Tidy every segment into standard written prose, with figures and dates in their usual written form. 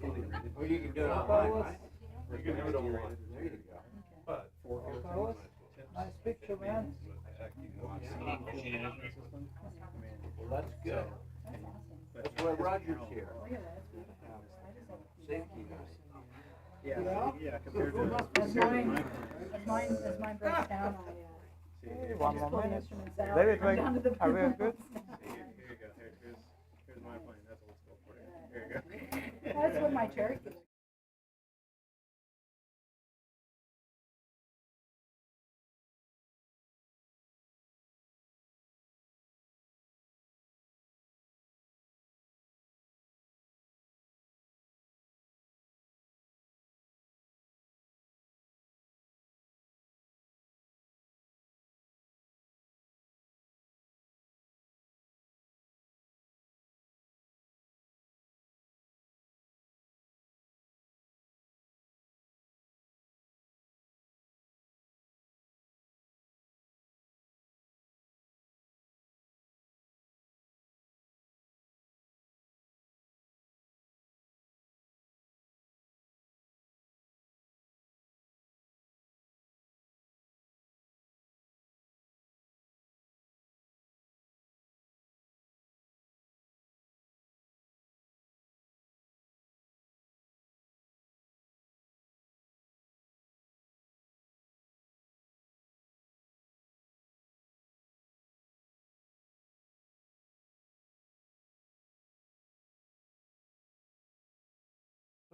Or you can do it online, right? You can do it online. There you go. But Nice picture, man. well, that's good. That's why Roger's here. Safety night. Yeah, compared to As mine breaks down, one just pull the minute. instruments out. David, come down to the are we good? Here you go. Here's my plane. That's old school for you. Here you go. That's what my Cherokee.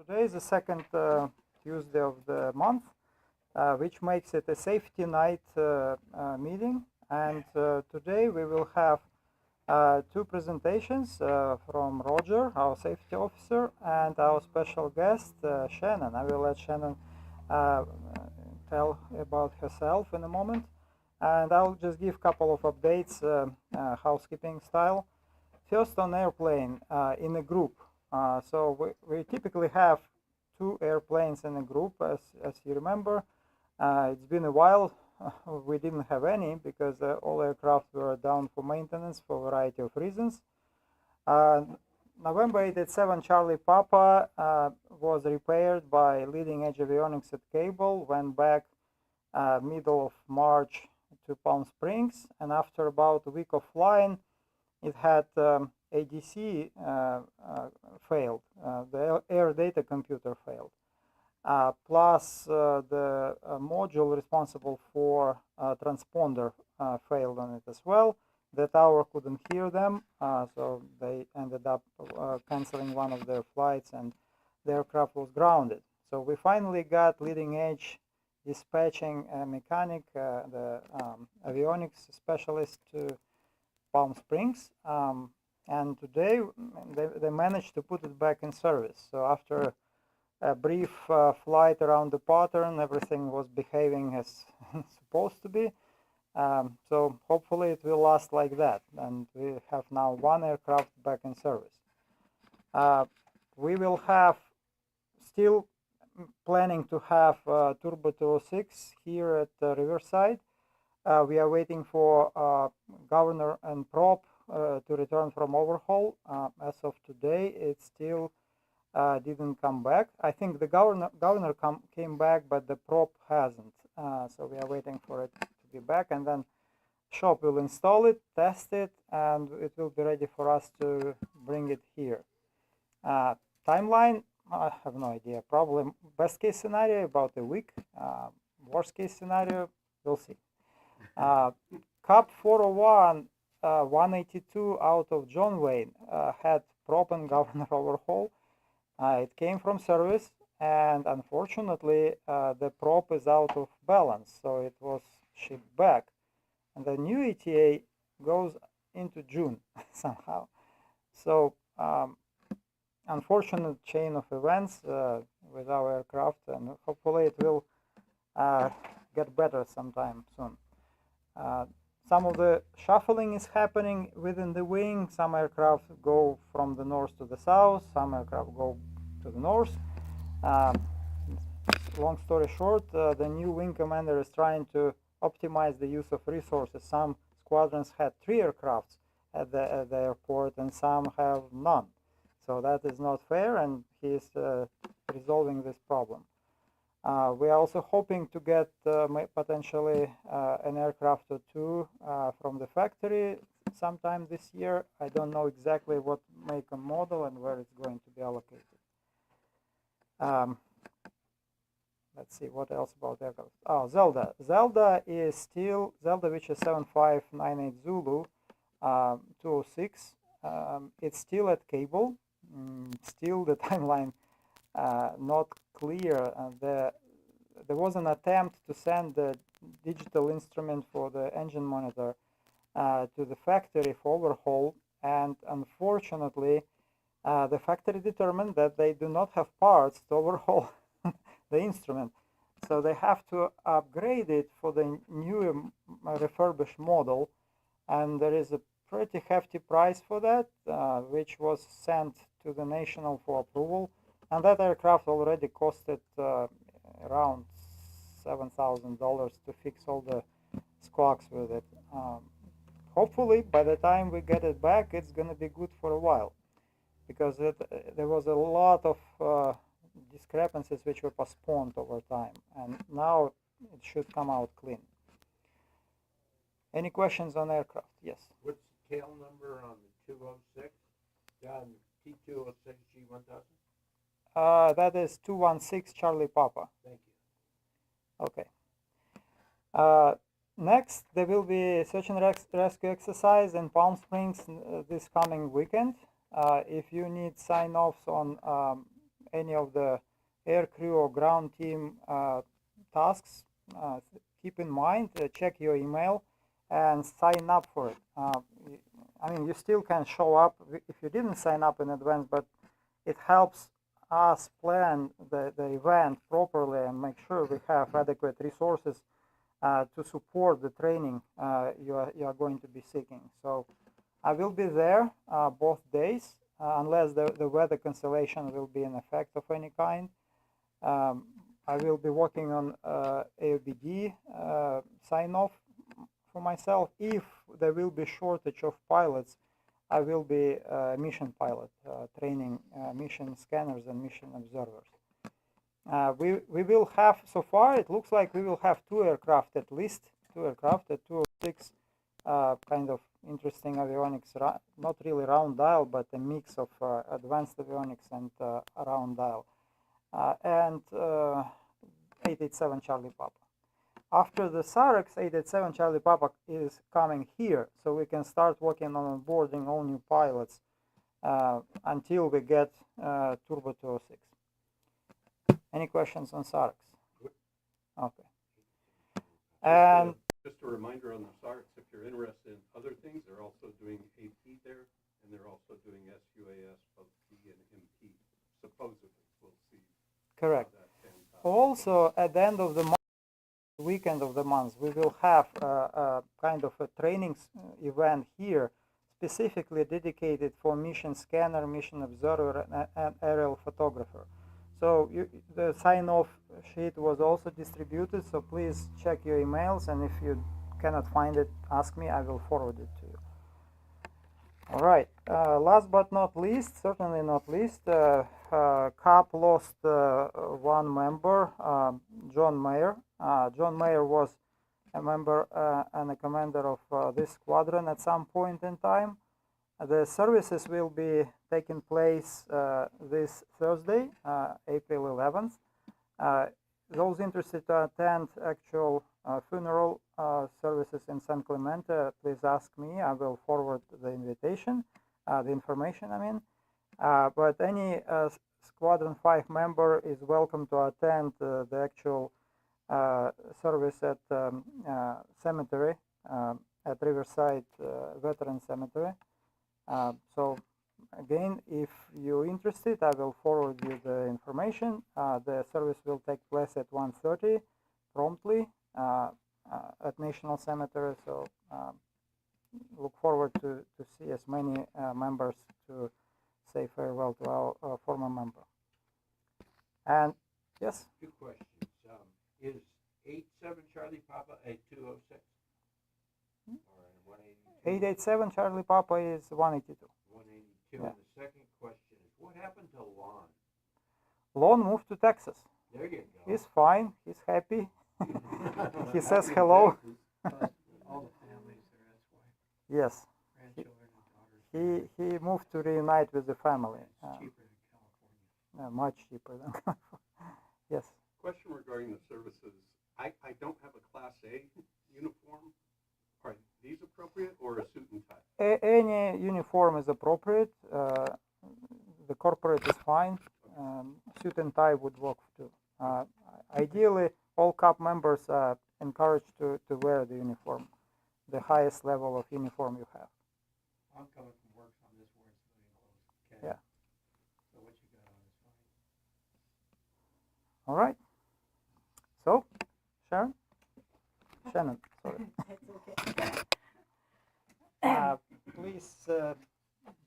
Today is the second Tuesday of the month, which makes it a safety night meeting. And today we will have two presentations from Roger, our safety officer, and our special guest, Shannon. I will let Shannon uh, tell about herself in a moment. And I'll just give a couple of updates, housekeeping style. First, on airplane in a group. So we typically have two airplanes in a group, as you remember. It's been a while. We didn't have any because all aircraft were down for maintenance for a variety of reasons. November 87 Charlie Papa was repaired by Leading Edge Avionics at Cable, went back middle of March to Palm Springs, and after about a week of flying, it had ADC failed, the air data computer failed. Plus the module responsible for transponder failed on it as well. The tower couldn't hear them, so they ended up canceling one of their flights and the aircraft was grounded. So we finally got Leading Edge dispatching a mechanic, the avionics specialist, to Palm Springs, and today they managed to put it back in service. So after a brief flight around the pattern, everything was behaving as supposed to be. So hopefully it will last like that, and we have now one aircraft back in service. We will have still planning to have Turbo 206 here at Riverside. We are waiting for governor and prop to return from overhaul. As of today, it still didn't come back. I think the governor came back, but the prop hasn't. So we are waiting for it to be back, and then shop will install it, test it, and it will be ready for us to bring it here. Timeline, I have no idea. Probably best case scenario about a week. Worst case scenario, we'll see. Cup 401 182 out of John Wayne had prop and governor overhaul. It came from service, and unfortunately the prop is out of balance, so it was shipped back, and the new ETA goes into June somehow. So unfortunate chain of events with our aircraft, and hopefully it will get better sometime soon. Some of the shuffling is happening within the wing. Some aircraft go from the north to the south, some aircraft go to the north. Long story short, the new wing commander is trying to optimize the use of resources. Some squadrons had 3 aircrafts at the airport, and some have none. So that is not fair, and he is resolving this problem. We are also hoping to get potentially an aircraft or two from the factory sometime this year. I don't know exactly what make and model and where it's going to be allocated. Let's see what else about aircraft. Oh, Zelda. Zelda is still Zelda, which is 7598 Zulu 206. It's still at cable. Still the timeline not clear. There was an attempt to send the digital instrument for the engine monitor to the factory for overhaul, and unfortunately the factory determined that they do not have parts to overhaul the instrument, so they have to upgrade it for the new refurbished model, and there is a pretty hefty price for that, which was sent to the national for approval, and that aircraft already costed around $7,000 to fix all the squawks with it. Hopefully by the time we get it back, it's going to be good for a while, because there was a lot of discrepancies which were postponed over time, and now it should come out clean. Any questions on aircraft? Yes. What's the tail number on the 206? T206 G1000? That is 216 Charlie Papa. Thank you. Okay. Next, there will be search and rescue exercise in Palm Springs this coming weekend. If you need sign-offs on any of the air crew or ground team tasks, keep in mind, check your email and sign up for it. I mean, you still can show up if you didn't sign up in advance, but it helps us plan the event properly and make sure we have adequate resources to support the training you are going to be seeking. So I will be there both days, unless the weather cancellation will be in effect of any kind. I will be working on AOBD sign-off for myself. If there will be shortage of pilots, I will be a mission pilot, training mission scanners and mission observers. We will have, so far it looks like we will have at least two aircraft, a 206 kind of interesting avionics, not really round dial, but a mix of advanced avionics and round dial, and 887 Charlie Papa. After the SAREX, 887 Charlie Papa is coming here, so we can start working on onboarding all new pilots until we get Turbo 206. Any questions on SAREX? Okay. And just a reminder on the SAREX, if you're interested in other things, they're also doing AP there, and they're also doing SUAS, both P and MP, supposedly. We'll see. Correct. Also, at the end of the month, weekend of the month, we will have a kind of a training event here, specifically dedicated for mission scanner, mission observer, and aerial photographer. So the sign-off sheet was also distributed, so please check your emails, and if you cannot find it, ask me, I will forward it to you. All right, last but not least, certainly not least, CAP lost one member, John Mayer. John Mayer was a member and a commander of this squadron at some point in time. The services will be taking place this Thursday, April 11th. Those interested to attend actual funeral services in San Clemente, please ask me. I will forward the invitation, the information, I mean. But any Squadron 5 member is welcome to attend the actual service at cemetery, at Riverside Veteran Cemetery. So again, if you're interested, I will forward you the information. The service will take place at 1:30 promptly at National Cemetery. So look forward to see as many members to say farewell to our former member. And yes? Two questions. Is 87 Charlie Papa a 206? Or a 182? 887 Charlie Papa is 182. 182. Yeah. And the second question is, Lon moved to Texas. There you go. He's fine. He's happy. He says hello. All the families there, that's why. Yes. Grandchildren and daughters. He moved to reunite with the family. It's cheaper than California. Much cheaper than California. Yes. Question regarding the services. I don't have a Class A uniform. Are these appropriate or a suit and tie? Any uniform is appropriate. The corporate is fine. Suit and tie would work too. Ideally, all CUP members are encouraged to wear the uniform, the highest level of uniform you have. I'm coming from work, so I'm just wearing civilian clothes. Okay. Yeah. So what you got on is fine. All right. So, Shannon, sorry. It's okay. Please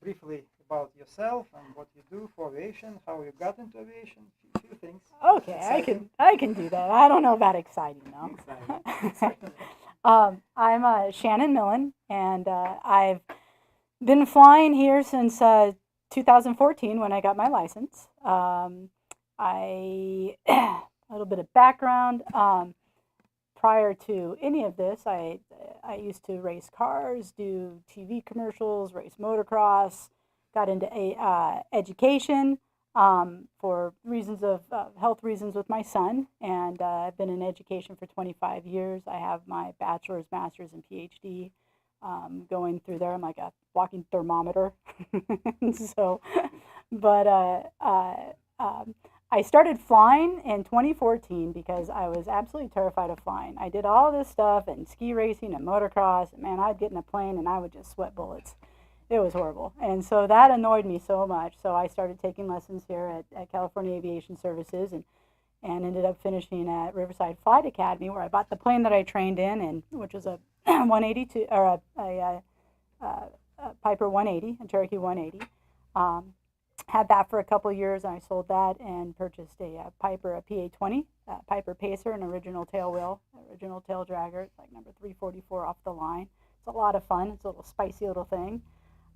briefly about yourself and what you do for aviation, how you got into aviation, a few things. Okay, Exciting. I can do that. I don't know about exciting though. I'm Shannon Millen, and I've been flying here since 2014 when I got my license. A little bit of background. Prior to any of this, I used to race cars, do TV commercials, race motocross, got into education for reasons of health reasons with my son, and I've been in education for 25 years. I have my bachelor's, master's, and PhD going through there. I'm like a walking thermometer. So, but I started flying in 2014 because I was absolutely terrified of flying. I did all this stuff and ski racing and motocross. And man, I'd get in a plane and I would just sweat bullets. It was horrible. And so that annoyed me so much. So I started taking lessons here at California Aviation Services and ended up finishing at Riverside Flight Academy, where I bought the plane that I trained in, and which was a 182 or a Piper 180, a Cherokee 180. Had that for a couple of years, and I sold that and purchased a Piper, a PA-20, Piper Pacer, an original tail wheel, original tail dragger. It's like number 344 off the line. It's a lot of fun. It's a little spicy little thing.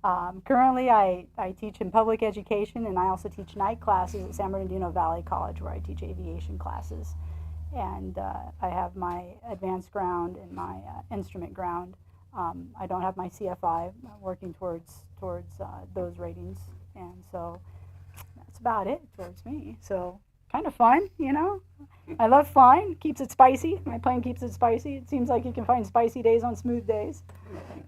Currently, I teach in public education, and I also teach night classes at San Bernardino Valley College, where I teach aviation classes. And I have my advanced ground and my instrument ground. I don't have my CFI. I'm working towards those ratings. And so that's about it towards me. So kind of fun, you know. I love flying. Keeps it spicy. My plane keeps it spicy. It seems like you can find spicy days on smooth days.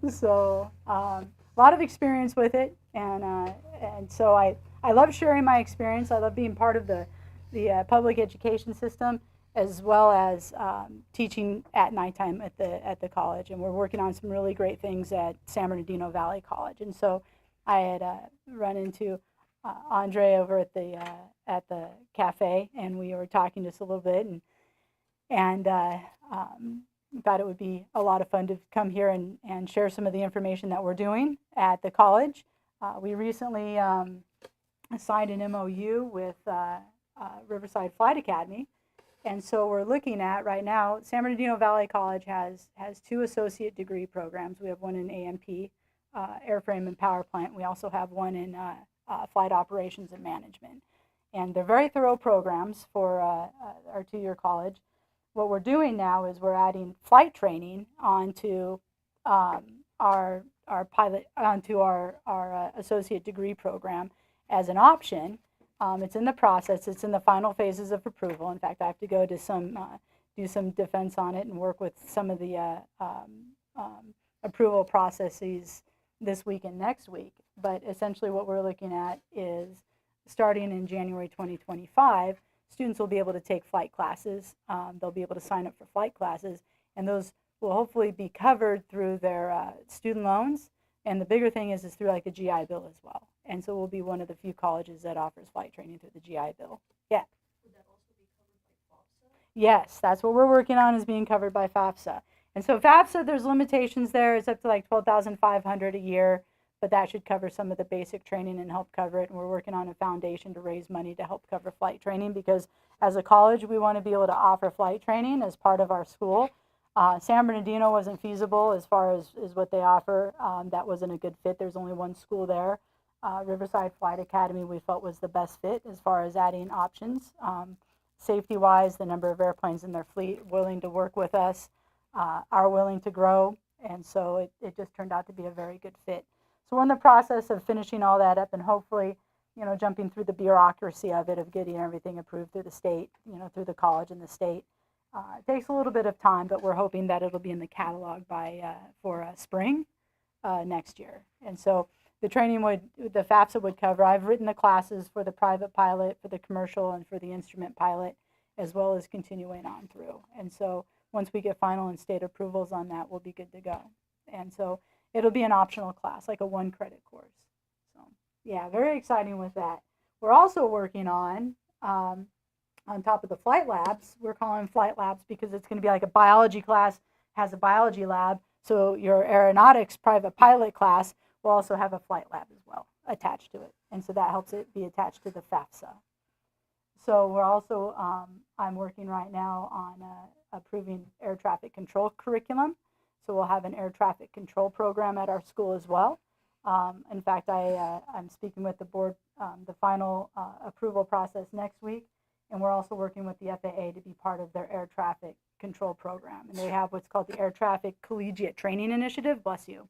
So a lot of experience with it. And so I love sharing my experience. I love being part of the public education system, as well as teaching at nighttime at the college. And we're working on some really great things at San Bernardino Valley College. And so I had run into Andre over at the cafe, and we were talking just a little bit, and thought it would be a lot of fun to come here and share some of the information that we're doing at the college. We recently signed an MOU with Riverside Flight Academy, and so we're looking at right now. San Bernardino Valley College has 2 associate degree programs. We have one in AMP. Airframe and power plant. We also have one in flight operations and management. And they're very thorough programs for our 2-year college. What we're doing now is we're adding flight training onto our pilot, onto our associate degree program as an option. It's in the process. It's in the final phases of approval. In fact, I have to go to do some defense on it and work with some of the approval processes this week and next week. But essentially what we're looking at is starting in January 2025, students will be able to take flight classes. They'll be able to sign up for flight classes, and those will hopefully be covered through their student loans. And the bigger thing is through like the GI Bill as well. And so we'll be one of the few colleges that offers flight training through the GI Bill. Yeah. Would that also be covered by FAFSA? Yes, that's what we're working on, is being covered by FAFSA. And so FAFSA, there's limitations there. It's up to like $12,500 a year, but that should cover some of the basic training and help cover it. And we're working on a foundation to raise money to help cover flight training, because as a college, we want to be able to offer flight training as part of our school. San Bernardino wasn't feasible as far as what they offer. That wasn't a good fit. There's only one school there. Riverside Flight Academy we felt was the best fit as far as adding options. Safety-wise, the number of airplanes in their fleet willing to work with us are willing to grow, and so it just turned out to be a very good fit. So we're in the process of finishing all that up and hopefully, jumping through the bureaucracy of it, of getting everything approved through the state, through the college and the state. It takes a little bit of time, but we're hoping that it'll be in the catalog for spring next year. And so the training the FAFSA would cover. I've written the classes for the private pilot, for the commercial, and for the instrument pilot, as well as continuing on through. And so once we get final and state approvals on that, we'll be good to go. And so it'll be an optional class, like a 1-credit course. So yeah, very exciting with that. We're also working on top of the flight labs, we're calling flight labs because it's going to be like a biology class has a biology lab. So your aeronautics private pilot class will also have a flight lab as well attached to it. And so that helps it be attached to the FAFSA. So we're also, I'm working right now on approving air traffic control curriculum. So we'll have an air traffic control program at our school as well. In fact, I'm speaking with the board, the final approval process next week. And we're also working with the FAA to be part of their air traffic control program. And they have what's called the Air Traffic Collegiate Training Initiative, bless you.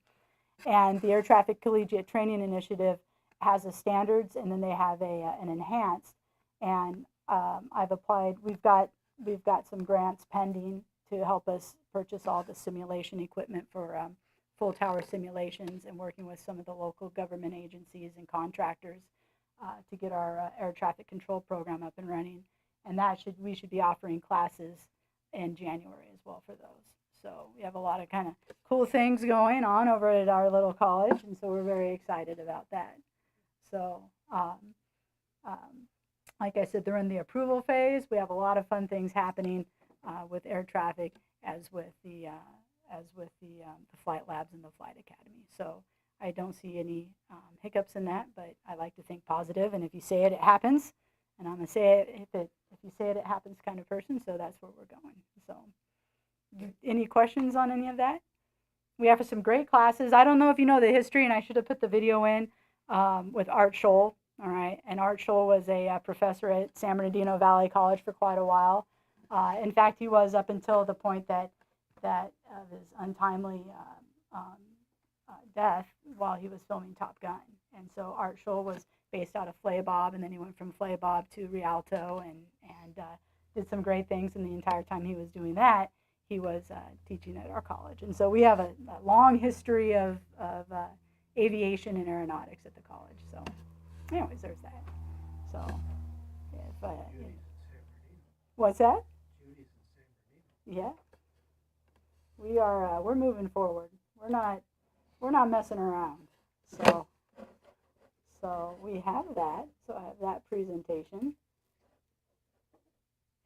And the Air Traffic Collegiate Training Initiative has a standards, and then they have an enhanced. And I've applied, we've got some grants pending to help us purchase all the simulation equipment for full tower simulations, and working with some of the local government agencies and contractors to get our air traffic control program up and running. And we should be offering classes in January as well for those. So we have a lot of kind of cool things going on over at our little college, and so we're very excited about that. So like I said, they're in the approval phase. We have a lot of fun things happening with air traffic, as with the flight labs and the flight academy. So I don't see any hiccups in that, but I like to think positive. And if you say it, it happens. And I'm gonna say it, if you say it, it happens kind of person. So that's where we're going. So, any questions on any of that? We have some great classes. I don't know if you know the history, and I should have put the video in with Art Scholl. All right, and Art Scholl was a professor at San Bernardino Valley College for quite a while. In fact, he was up until the point that of his untimely death while he was filming Top Gun. And so Art Scholl was based out of Flaybob, and then he went from Flaybob to Rialto and did some great things. And the entire time he was doing that, he was teaching at our college. And so we have a long history of aviation and aeronautics at the college. So anyways, there's that. So if what's that? Yeah, we are. We're moving forward. We're not messing around. So we have that. So I have that presentation,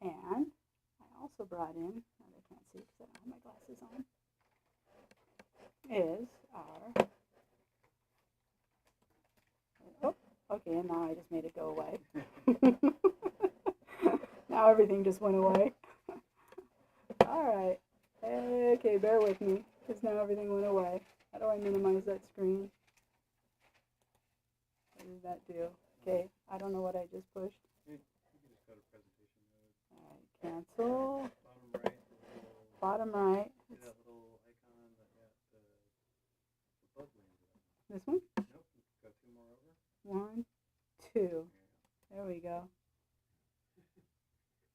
and I also brought in. I can't see because I don't have my glasses on. Is our. Oh, okay. And now I just made it go away. Now everything just went away. All right. Okay, bear with me, because now everything went away. How do I minimize that screen? What does that do? Okay, I don't know what I just pushed. You can just go to presentation mode. All right, cancel. Bottom right. Bottom right. See that little icon that got the bug landed on. This one? Nope, go 2 more over. 1, 2. There we go.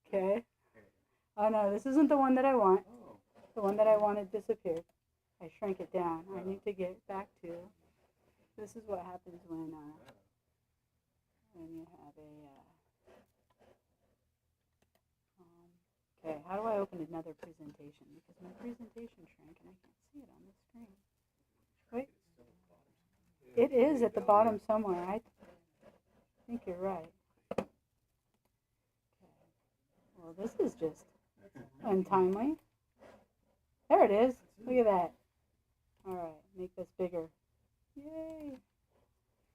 Okay. Oh no, this isn't the one that I want. Oh. The one that I wanted disappeared. I shrank it down. I need to get back to. This is what happens when you have a. Okay, how do I open another presentation? Because my presentation shrank and I can't see it on the screen. Wait. It is at the bottom somewhere. I think you're right. Okay. Well, this is just untimely. There it is. Look at that. All right, make this bigger. Yay.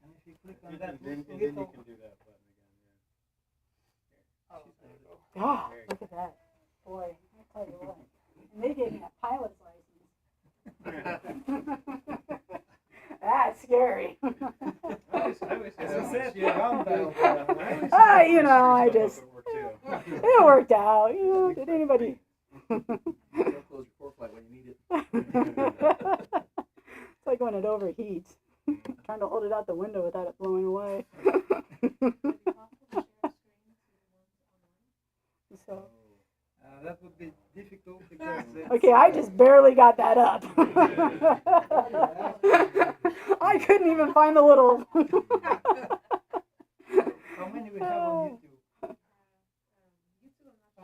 And if you click on And that then you little, can do that button again. oh, there you go. Oh, look at that. Boy, I tell you what. And they gave me a pilot's license. That's scary. I always As I said, yeah. around that, You know, I just, Work too. it worked out. You know, did anybody? Don't close your core flight when you need it. It's like when it overheats. Trying to hold it out the window without it blowing away. So, that would be difficult because okay, I just barely got that up. I couldn't even find the little. how many we have on YouTube?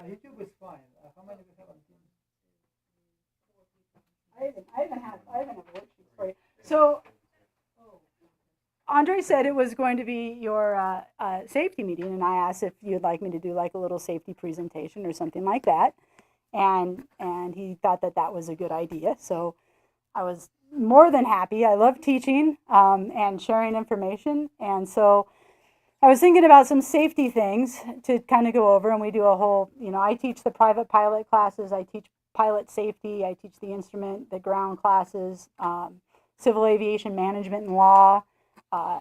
YouTube is fine. How many we have on YouTube? I even have worksheets for you. So, Andre said it was going to be your safety meeting, and I asked if you'd like me to do like a little safety presentation or something like that, and he thought that that was a good idea. So I was more than happy. I love teaching and sharing information, and so I was thinking about some safety things to kind of go over, and we do a whole, you know, I teach the private pilot classes, I teach pilot safety, I teach the instrument, the ground classes, civil aviation management and law,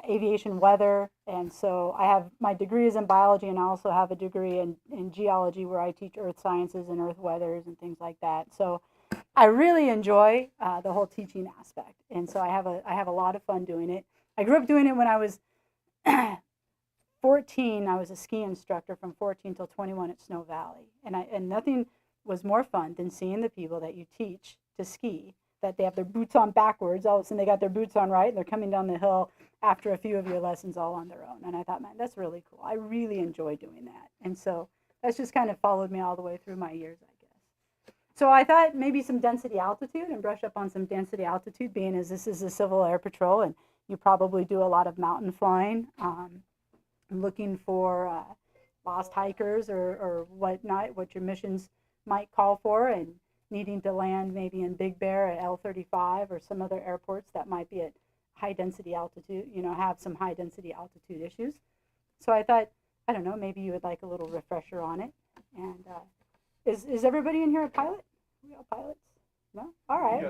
aviation weather, and so I have my degree is in biology, and I also have a degree in geology where I teach earth sciences and earth weathers and things like that. So I really enjoy the whole teaching aspect, and so I have a lot of fun doing it. I grew up doing it when I was 14. I was a ski instructor from 14 till 21 at Snow Valley, and nothing was more fun than seeing the people that you teach to ski, that they have their boots on backwards, all of a sudden they got their boots on right, and they're coming down the hill after a few of your lessons all on their own. And I thought, man, that's really cool. I really enjoy doing that. And so that's just kind of followed me all the way through my years, I guess. So I thought maybe some density altitude and brush up on some density altitude, being as this is a Civil Air Patrol and you probably do a lot of mountain flying, looking for lost hikers or whatnot, what your missions might call for, and needing to land maybe in Big Bear at L35 or some other airports that might be at high density altitude, you know, have some high density altitude issues. So I thought, I don't know, maybe you would like a little refresher on it. And is everybody in here a pilot? We all pilots? No? All right.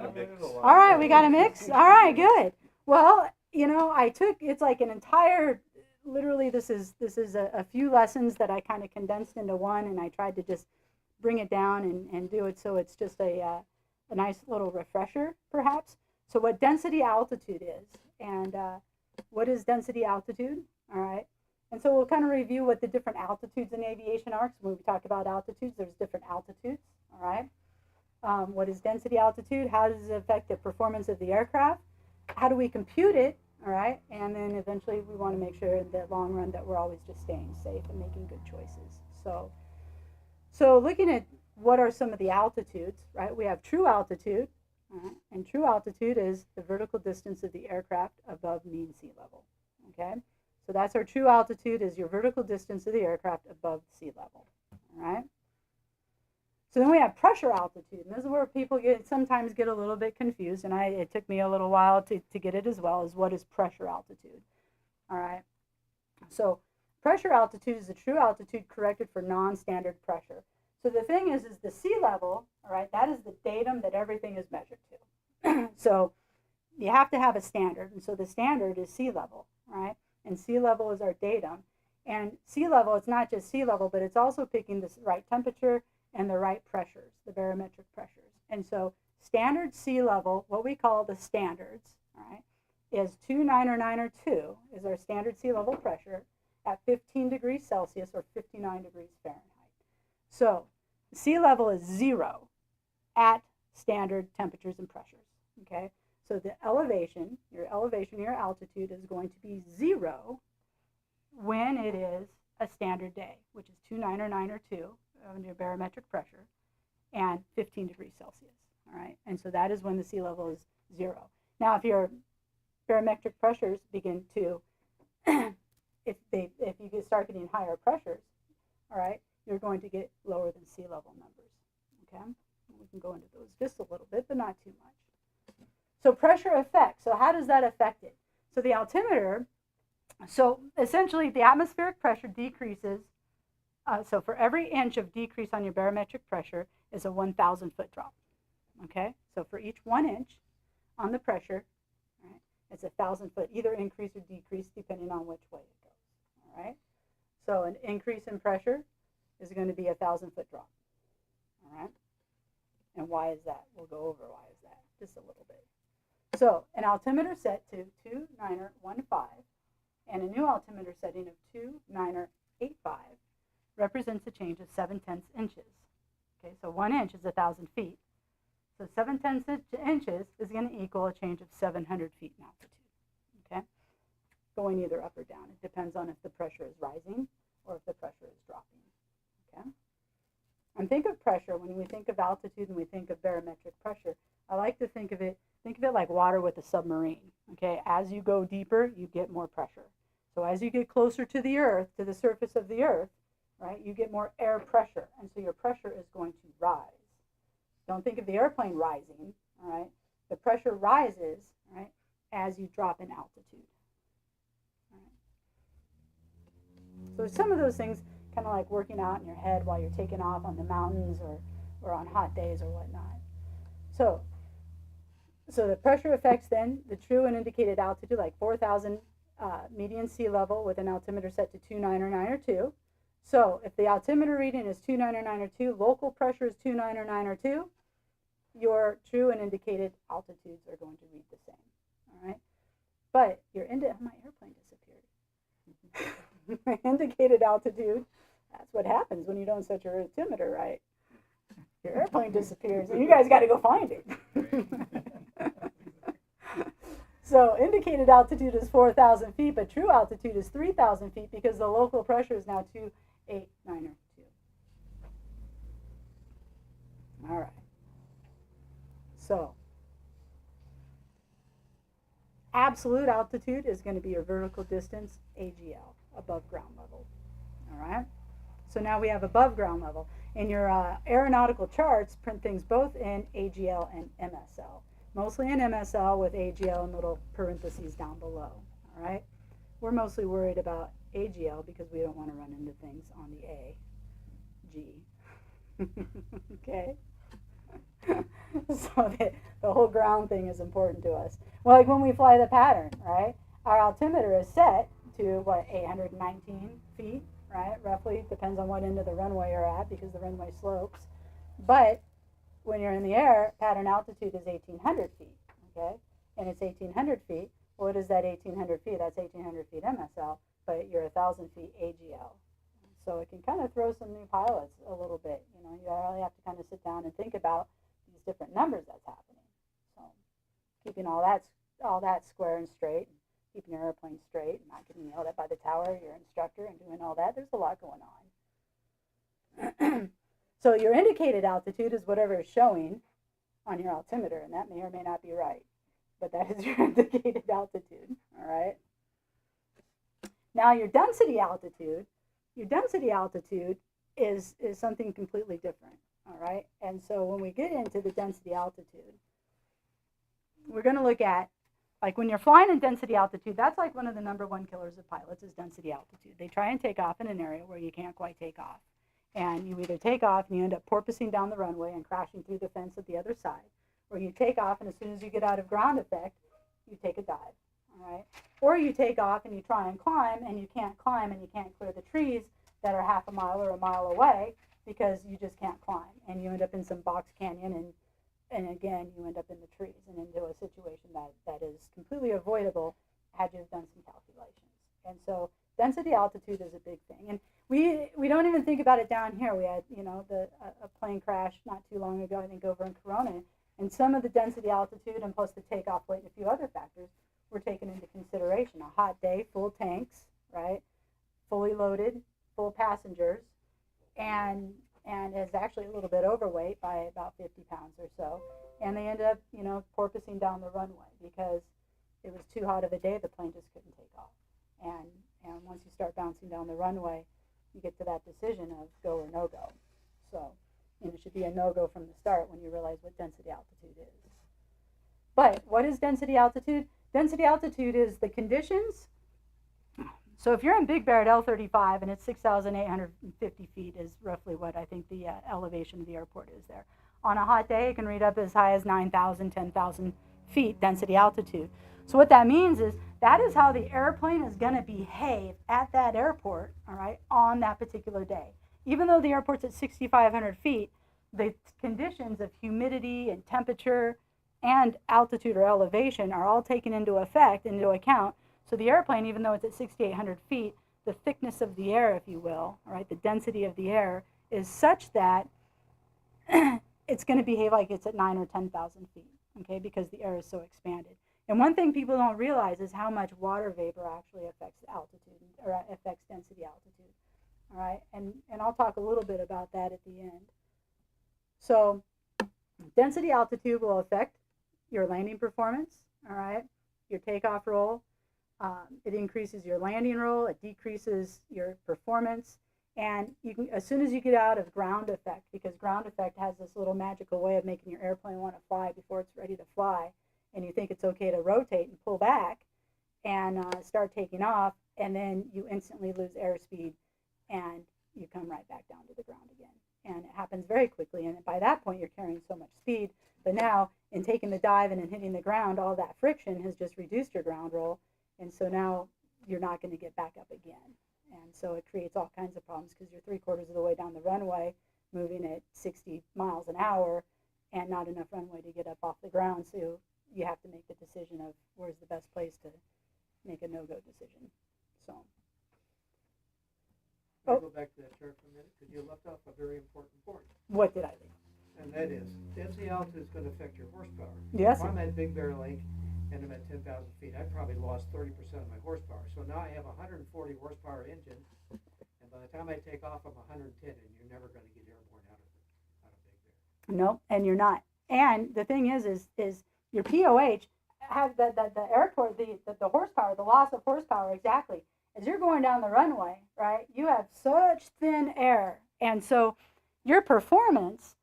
All right, we got a mix. All right, good. Well, you know, it's like an entire, literally this is a few lessons that I kind of condensed into one, and I tried to just bring it down and do it so it's just a nice little refresher, perhaps. So what density altitude is, and what is density altitude, all right? And so we'll kind of review what the different altitudes in aviation are, because when we talk about altitudes, there's different altitudes, all right? What is density altitude? How does it affect the performance of the aircraft? How do we compute it, all right? And then eventually we want to make sure in the long run that we're always just staying safe and making good choices. So looking at what are some of the altitudes, right? We have true altitude, and true altitude is the vertical distance of the aircraft above mean sea level, okay? So that's our true altitude, is your vertical distance of the aircraft above sea level, all right? So then we have pressure altitude, and this is where people sometimes get a little bit confused, and it took me a little while to get it as well, as what is pressure altitude, all right? So pressure altitude is the true altitude corrected for non-standard pressure. So the thing is the sea level, all right, that is the datum that everything is measured to. So you have to have a standard, and so the standard is sea level, right? And sea level is our datum. And sea level, it's not just sea level, but it's also picking the right temperature and the right pressures, the barometric pressures. And so standard sea level, what we call the standards, all right, is 2,902 is our standard sea level pressure at 15 degrees Celsius or 59 degrees Fahrenheit. So sea level is 0 at standard temperatures and pressures, okay? So the elevation, your altitude is going to be 0 when it is a standard day, which is 2,902 on your barometric pressure and 15 degrees Celsius, all right? And so that is when the sea level is 0. Now, if your barometric pressures begin to, if you start getting higher pressures, all right, you're going to get lower than sea level numbers, okay? We can go into those just a little bit, but not too much. So pressure effect, so how does that affect it? So the altimeter, so essentially the atmospheric pressure decreases, so for every inch of decrease on your barometric pressure is a 1,000 foot drop, okay? So for each 1 inch on the pressure, right, It's 1,000 foot, either increase or decrease depending on which way it goes. All right. So an increase in pressure is going to be 1,000 foot drop. All right. And why is that? We'll go over why is that just a little bit. So an altimeter set to 2915 and a new altimeter setting of 2985 represents a change of 7/10 inches. Okay, so 1 inch is 1,000 feet. So 7/10 inches is going to equal a change of 700 feet in altitude. Okay, going either up or down. It depends on if the pressure is rising or if the pressure is dropping. Okay, and think of pressure when we think of altitude and we think of barometric pressure. I like to think of it like water with a submarine. Okay, as you go deeper, you get more pressure. So as you get closer to the earth, to the surface of the earth, right, you get more air pressure, and so your pressure is going to rise. Don't think of the airplane rising, all right? The pressure rises, right, as you drop in altitude. All right? So some of those things kind of like working out in your head while you're taking off on the mountains or on hot days or whatnot. So the pressure affects then the true and indicated altitude, like 4,000 median sea level with an altimeter set to 2992. So if the altimeter reading is 2992, local pressure is 2992, your true and indicated altitudes are going to read the same. All right, but my airplane disappeared. My indicated altitude. That's what happens when you don't set your altimeter right. Your airplane disappears, and you guys got to go find it. So indicated altitude is 4,000 feet, but true altitude is 3,000 feet because the local pressure is now 2892. All right. So absolute altitude is going to be your vertical distance, AGL, above ground level. All right. So now we have above ground level. And your aeronautical charts print things both in AGL and MSL. Mostly in MSL with AGL in little parentheses down below. All right. We're mostly worried about AGL because we don't want to run into things on the A, G. Okay. So the whole ground thing is important to us. Well, like when we fly the pattern, right? Our altimeter is set to 819 feet, right? Roughly, depends on what end of the runway you're at because the runway slopes. But when you're in the air, pattern altitude is 1,800 feet, okay? And it's 1,800 feet. What is that 1,800 feet? That's 1,800 feet MSL, but you're 1,000 feet AGL. So it can kind of throw some new pilots a little bit. You know, you really have to kind of sit down and think about these different numbers that's happening. So keeping all that square and straight, and keeping your airplane straight, and not getting yelled at by the tower, your instructor, and doing all that. There's a lot going on. So your indicated altitude is whatever is showing on your altimeter, and that may or may not be right, but that is your indicated altitude. All right. Now your density altitude is something completely different. All right. And so when we get into the density altitude, we're going to look at, like when you're flying in density altitude, that's like one of the number one killers of pilots is density altitude. They try and take off in an area where you can't quite take off. And you either take off and you end up porpoising down the runway and crashing through the fence at the other side, or you take off and as soon as you get out of ground effect, you take a dive. All right. Or you take off and you try and climb and you can't climb and you can't clear the trees that are half a mile or a mile away because you just can't climb. And you end up in some box canyon and again, you end up in the trees and into a situation that is completely avoidable had you done some calculations. And so density altitude is a big thing. And we don't even think about it down here. We had, a plane crash not too long ago, I think over in Corona, and some of the density altitude and plus the takeoff weight and a few other factors were taken into consideration. A hot day, full tanks, right? Fully loaded, full passengers, and is actually a little bit overweight by about 50 pounds or so. And they ended up, porpoising down the runway because it was too hot of a day. The plane just couldn't take off. And once you start bouncing down the runway, you get to that decision of go or no go. So, it should be a no-go from the start when you realize what density altitude is. But what is density altitude? Density altitude is the conditions. So if you're in Big Bear at L35 and it's 6,850 feet is roughly what I think the elevation of the airport is there. On a hot day, it can read up as high as 9,000, 10,000 feet density altitude. So what that means is that is how the airplane is going to behave at that airport, all right, on that particular day. Even though the airport's at 6,500 feet, the conditions of humidity and temperature and altitude or elevation are all taken into account. So the airplane, even though it's at 6,800 feet, the thickness of the air, if you will, all right, the density of the air is such that it's going to behave like it's at 9 or 10,000 feet, okay, because the air is so expanded. And one thing people don't realize is how much water vapor actually affects altitude or affects density altitude. All right, and I'll talk a little bit about that at the end. So density altitude will affect your landing performance, all right, your takeoff roll. It increases your landing roll, it decreases your performance, and you can, as soon as you get out of ground effect, because ground effect has this little magical way of making your airplane want to fly before it's ready to fly, and you think it's okay to rotate and pull back and start taking off, and then you instantly lose airspeed and you come right back down to the ground again. And it happens very quickly, and by that point you're carrying so much speed, but now in taking the dive and in hitting the ground, all that friction has just reduced your ground roll, and so now you're not going to get back up again. And so it creates all kinds of problems because you're 3/4 of the way down the runway moving at 60 miles an hour and not enough runway to get up off the ground, so you have to make the decision of where's the best place to make a no-go decision. So. I'll go back to that chart for a minute because you left off a very important point. What did I leave? And that is, density altitude is going to affect your horsepower. Yes. If I'm at Big Bear Lake and I'm at 10,000 feet, I probably lost 30% of my horsepower. So now I have a 140 horsepower engine, and by the time I take off, I'm 110, and you're never going to get airborne out of Big Bear. No, and you're not. And the thing is your POH has the airport, the horsepower, the loss of horsepower exactly. As you're going down the runway, right, you have such thin air. And so your performance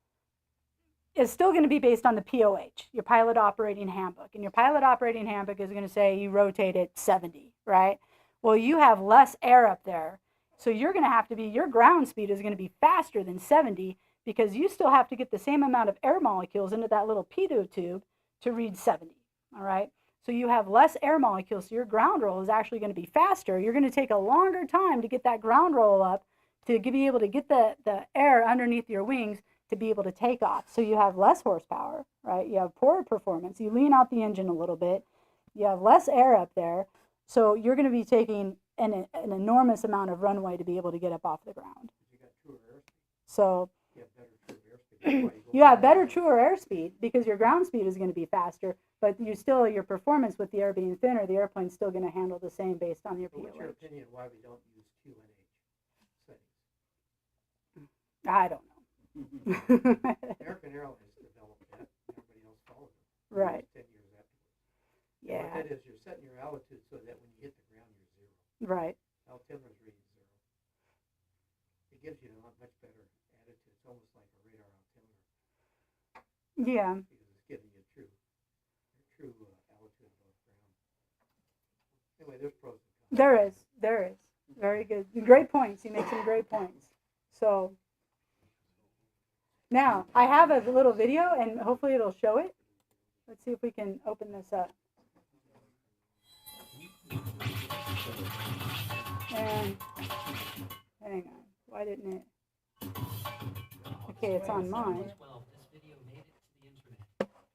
is still going to be based on the POH, your pilot operating handbook. And your pilot operating handbook is going to say you rotate at 70, right? Well, you have less air up there. So you're going to have to be, your ground speed is going to be faster than 70 because you still have to get the same amount of air molecules into that little pitot tube to read 70, all right? So you have less air molecules, so your ground roll is actually going to be faster. You're going to take a longer time to get that ground roll up to be able to get the air underneath your wings to be able to take off. So you have less horsepower, right? You have poorer performance. You lean out the engine a little bit. You have less air up there. So you're going to be taking an enormous amount of runway to be able to get up off the ground. You got truer airspeed. So you have better, truer airspeed. you have better, truer airspeed That's why you go because your ground speed is going to be faster, but your performance with the air being thinner, the airplane's still going to handle the same based on your But what's your POH. opinion why we don't use Q and H settings? I don't know. American Airlines developed that. Everybody else followed it. Right. 10 years afterwards. Yeah. What that is, you're setting your altitude so that when you hit the ground, you're zero. Right. Altimeter's reading zero. It gives you a much better attitude. It's almost like a radar altimeter Yeah. because it's giving you true altitude above ground. Anyway, there's pros and cons. There is. Very good. Great points. You make some great points. So now I have a little video and hopefully it'll show it. Let's see if we can open this up. And hang on. Why didn't it? Okay, it's on mine. 2012, this video made it to the internet.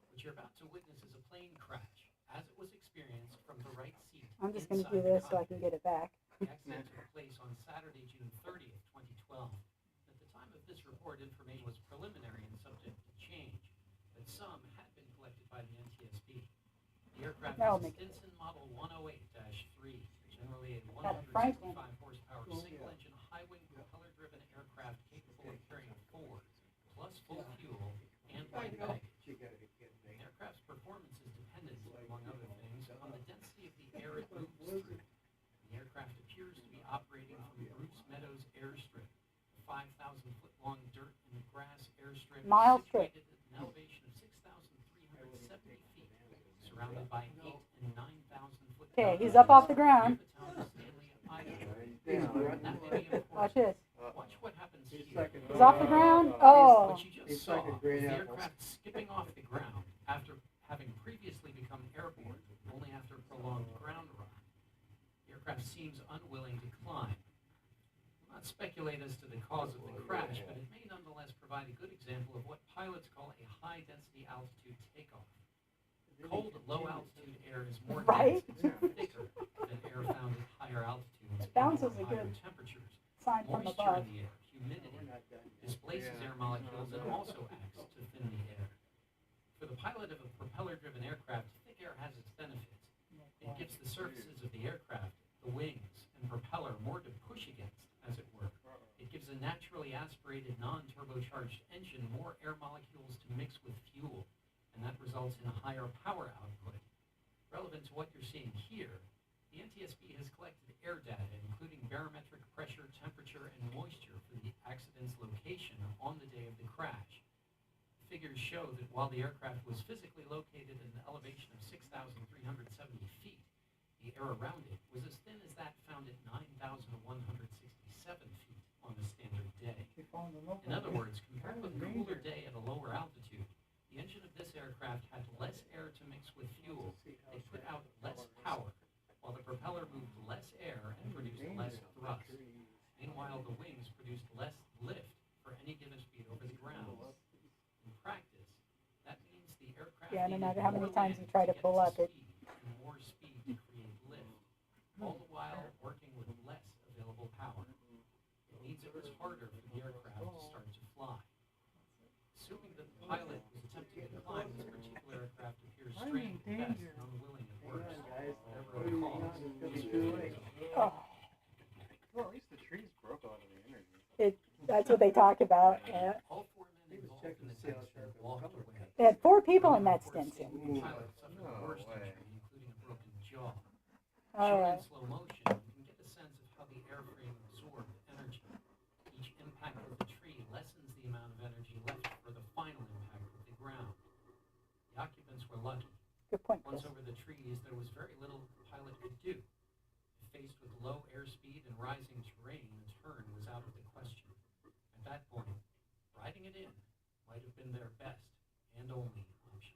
What you're about to witness is a plane crash, as it was experienced from the right seat. I'm just going to inside do the this so I can cockpit. get it back. The accident took place on Saturday, June 30th, 2012. At the time of this report, information was preliminary and subject to change, but some had been collected by the NTSB. The aircraft That'll is a make it. Stinson Model 108-3, generally a Got a Franklin. 165 horsepower single-engine high-wing propeller-driven aircraft capable of carrying 4, plus full fuel and light baggage. You gotta get The aircraft's performance is dependent, among other things, on the density of the air it moves through. The aircraft appears to be operating from Bruce Meadows Airstrip, a 5,000-foot-long dirt and grass airstrip Mile strip. situated at an elevation of 6,370 feet, surrounded by 8,000 and 9,000 foot. Okay, he's up off the ground. Near the town of Stanley, Idaho. down. That may be important. Watch this. Watch what happens He's here. second. He's off the ground. Oh. What you just He's saw like a was green the apple. aircraft skipping off the ground after having previously become airborne, only after speculate as to the cause of the crash, but it may nonetheless provide a good example of what pilots call a high-density altitude takeoff. Cold, low-altitude air is more Right? dense and thicker than air found at higher altitudes It bounces and a higher good temperatures. sign from Moisture above. in the air, humidity, displaces air molecules and also acts to thin the air. For the pilot of a propeller-driven aircraft, thick air has its benefits. It gives the surfaces of the aircraft, the wings, and propeller more to push against, as it were. It gives a naturally aspirated, non-turbocharged engine more air molecules to mix with fuel, and that results in a higher power output. Relevant to what you're seeing here, the NTSB has collected air data, including barometric pressure, temperature, and moisture for the accident's location on the day of the crash. Figures show that while the aircraft was physically located at an elevation of 6,370 feet, the air around it was as thin as that found at 9,167 feet on a standard day. In other words, compared with a cooler day at a lower altitude, the engine of this aircraft had less air to mix with fuel. It put out less power, while the propeller moved less air and produced less thrust. Meanwhile, the wings produced less lift for any given speed over the ground. In practice, that means the aircraft Yeah, no needed matter how many more times you land try to get pull up it. speed and more speed to create lift, all the while working with less available power. It means it was harder for the aircraft to start to fly. Assuming that the pilot was attempting to climb, this particular aircraft appears strained at best and unwilling at worst. Whatever it calls, Oh, Well, at least the trees broke a lot of the energy. that's what they talk about. Yeah. all four men involved in the Stinson walked away. They had 4 people in that Reports Stinson. state the pilot suffered the No worst way. injury, including a broken jaw. All Shown right. in slow motion, you can get a sense of how the airframe absorbed energy. Each impact of the tree lessens the amount of energy left for the final impact with the ground. The occupants were lucky. Good point, Once Chris. over the trees, there was very little the pilot could do. Faced with low airspeed and rising terrain, a turn was out of the question. At that point, riding it in might have been their best and only option.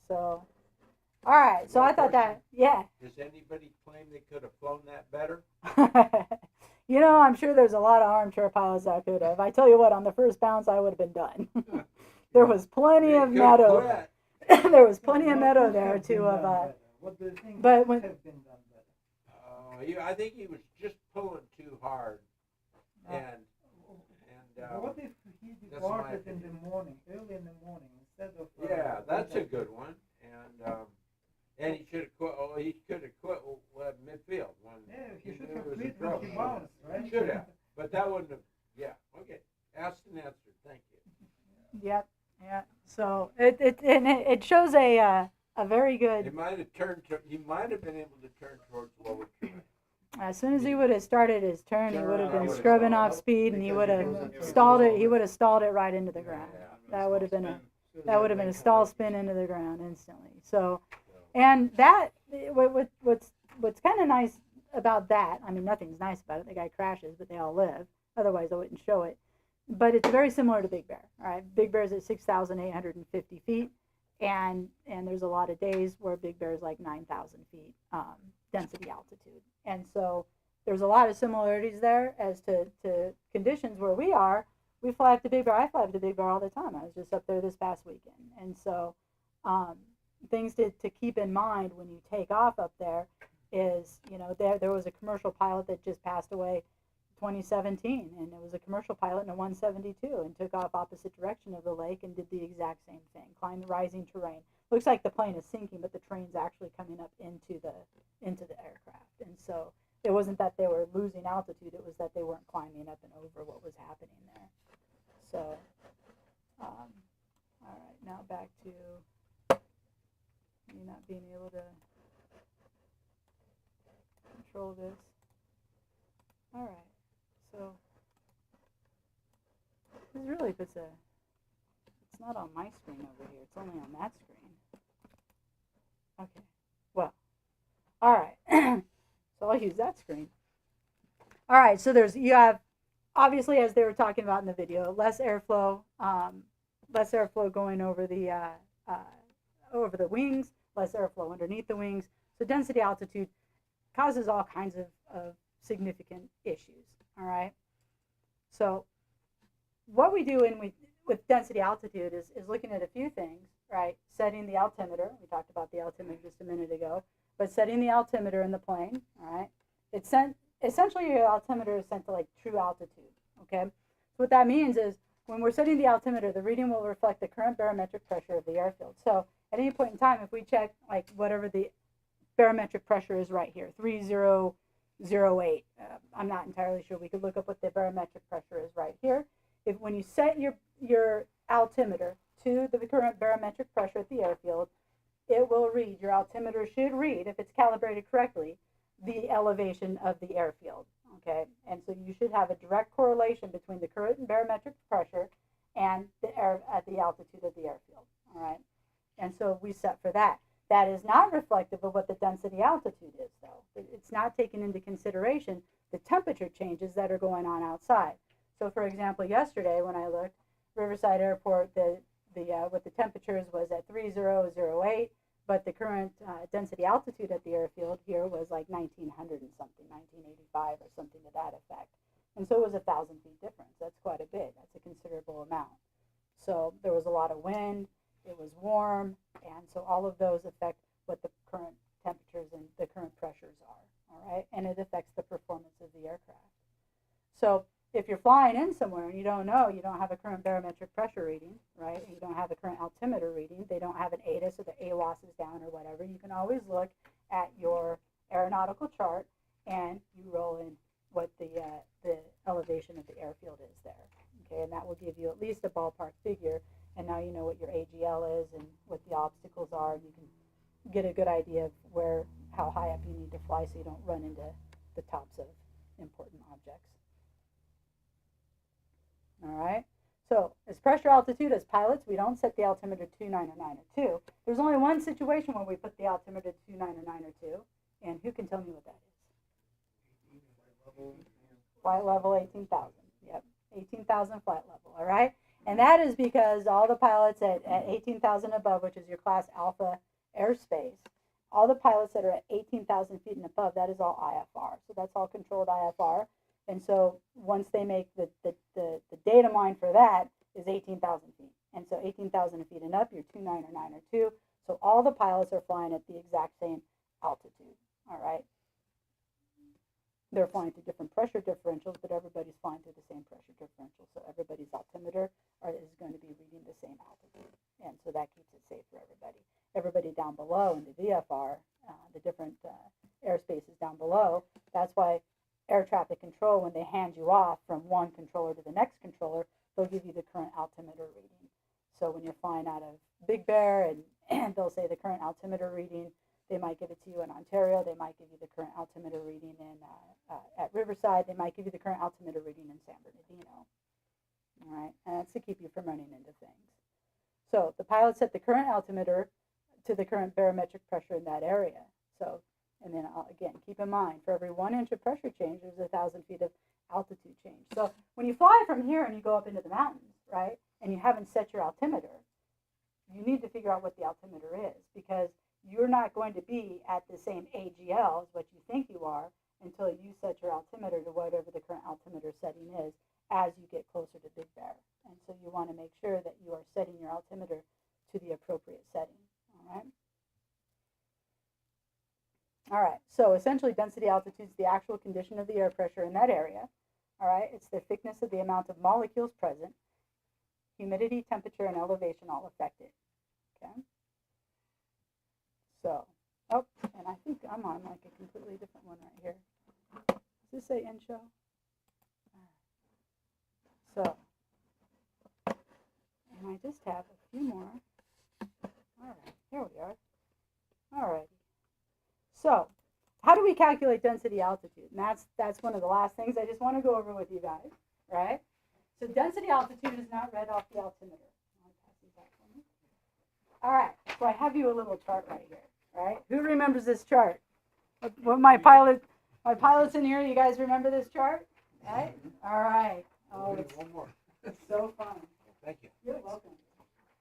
So, all right. So I thought that, yeah. Does anybody claim they could have flown that better? You know, I'm sure there's a lot of armchair pilots that could have. I tell you what, on the first bounce, I would have been done. There was plenty They of could meadow. quit. There was plenty of meadow What there have to been have. done better? What do you think but could when- have been done better? I think he was just pulling too hard, Uh, and What if he that's my departed in the opinion. morning, early in the morning, instead of? yeah, that's a good one. And he should have quit. Oh, he could have quit midfield when Yeah, he should knew have it was in quit when trouble. he bounced, right? Should have, but that wouldn't have. Yeah, okay. Asked and answered. Thank you. Yep. Yeah. So it shows a very He good. might have turned. He might have been able to turn towards lower terrain. As soon as he would have started his turn, he would have been Turn, scrubbing I off would've speed, and he would because have he goes stalled into it. He would have stalled it right into the ground. Yeah. That would have been a So that would have the been a airplane stall comes up. spin into the ground instantly. So, and that what's kind of nice about that. I mean, nothing's nice about it. The guy crashes, but they all live. Otherwise, I wouldn't show it. But it's very similar to Big Bear. All right, Big Bear's at 6,850 feet, and there's a lot of days where Big Bear is like 9,000 feet density altitude, and so there's a lot of similarities there as to conditions where we are. We fly up to Big Bear. I fly up to Big Bear all the time. I was just up there this past weekend, and so things to keep in mind when you take off up there is, you know, there was a commercial pilot that just passed away 2017, and it was a commercial pilot in a 172 and took off opposite direction of the lake and did the exact same thing, climbed the rising terrain. Looks like the plane is sinking, but the train's actually coming up into the aircraft. And so it wasn't that they were losing altitude, it was that they weren't climbing up and over what was happening there. So, all right, now back to me not being able to control this. All right. So this really it's not on my screen over here. It's only on that screen. Okay. Well. All right. So I'll use that screen. All right. So you have obviously, as they were talking about in the video, less airflow going over the wings, less airflow underneath the wings. So density altitude causes all kinds of significant issues. All right. So what we do with density altitude is looking at a few things, right? Setting the altimeter. We talked about the altimeter just a minute ago, but setting the altimeter in the plane. All right. It's sent. Essentially, your altimeter is sent to like true altitude. Okay. So what that means is when we're setting the altimeter, the reading will reflect the current barometric pressure of the airfield. So at any point in time, if we check like whatever the barometric pressure is right here, 3008. I'm not entirely sure. We could look up what the barometric pressure is right here. If when you set your altimeter to the current barometric pressure at the airfield, it will read, your altimeter should read, if it's calibrated correctly, the elevation of the airfield. Okay, and so you should have a direct correlation between the current barometric pressure and the air at the altitude of the airfield. All right, and so we set for that. That is not reflective of what the density altitude is, though. It's not taking into consideration the temperature changes that are going on outside. So, for example, yesterday when I looked, Riverside Airport, what the temperatures was at 3008, but the current density altitude at the airfield here was like 1900 and something, 1985 or something to that effect. And so it was 1,000 feet difference. That's quite a bit. That's a considerable amount. So there was a lot of wind. It was warm, and so all of those affect what the current temperatures and the current pressures are, all right? And it affects the performance of the aircraft. So if you're flying in somewhere and you don't know, you don't have a current barometric pressure reading, right? And you don't have a current altimeter reading, they don't have an ATIS or the AWOS is down or whatever, you can always look at your aeronautical chart and you roll in what the elevation of the airfield is there, okay? And that will give you at least a ballpark figure. And now you know what your AGL is and what the obstacles are, and you can get a good idea of how high up you need to fly so you don't run into the tops of important objects. All right. So as pressure altitude, as pilots, we don't set the altimeter to 9 or 9 or 2. There's only one situation where we put the altimeter to 9 or 9 or 2, and who can tell me what that is? Flight level 18,000. Yep, 18,000 flight level. All right. And that is because all the pilots at 18,000 above, which is your class alpha airspace, all the pilots that are at 18,000 feet and above, that is all IFR. So that's all controlled IFR. And so once they make the data mine for that is 18,000 feet. And so 18,000 feet and up, you're 2, 9, or 9, or 2. So all the pilots are flying at the exact same altitude. All right. They're flying through different pressure differentials, but everybody's flying through the same pressure differential. So everybody's altimeter is going to be reading the same altitude. And so that keeps it safe for everybody. Everybody down below in the VFR, the different airspaces down below, that's why air traffic control, when they hand you off from one controller to the next controller, they'll give you the current altimeter reading. So when you're flying out of Big Bear and they'll say the current altimeter reading, they might give it to you in Ontario. They might give you the current altimeter reading at Riverside. They might give you the current altimeter reading in San Bernardino. All right, and that's to keep you from running into things. So the pilot set the current altimeter to the current barometric pressure in that area. So, and then again, keep in mind, for every 1 inch of pressure change, there's 1,000 feet of altitude change. So when you fly from here and you go up into the mountains, right, and you haven't set your altimeter, you need to figure out what the altimeter is, because you're not going to be at the same AGL as what you think you are until you set your altimeter to whatever the current altimeter setting is as you get closer to Big Bear. And so you want to make sure that you are setting your altimeter to the appropriate setting. All right. All right. So essentially, density altitude is the actual condition of the air pressure in that area. All right. It's the thickness of the amount of molecules present. Humidity, temperature, and elevation all affect it. Okay. So, oh, and I think I'm on like a completely different one right here. Does this say in-show? So, and I just have a few more. All right, here we are. All righty. So, how do we calculate density altitude? And that's one of the last things I just want to go over with you guys, right? So density altitude is not read off the altimeter. All right, so I have you a little chart right here, right? Who remembers this chart? What my pilots in here, you guys remember this chart? Right? All right. Oh, it's so fun. Thank you. You're welcome.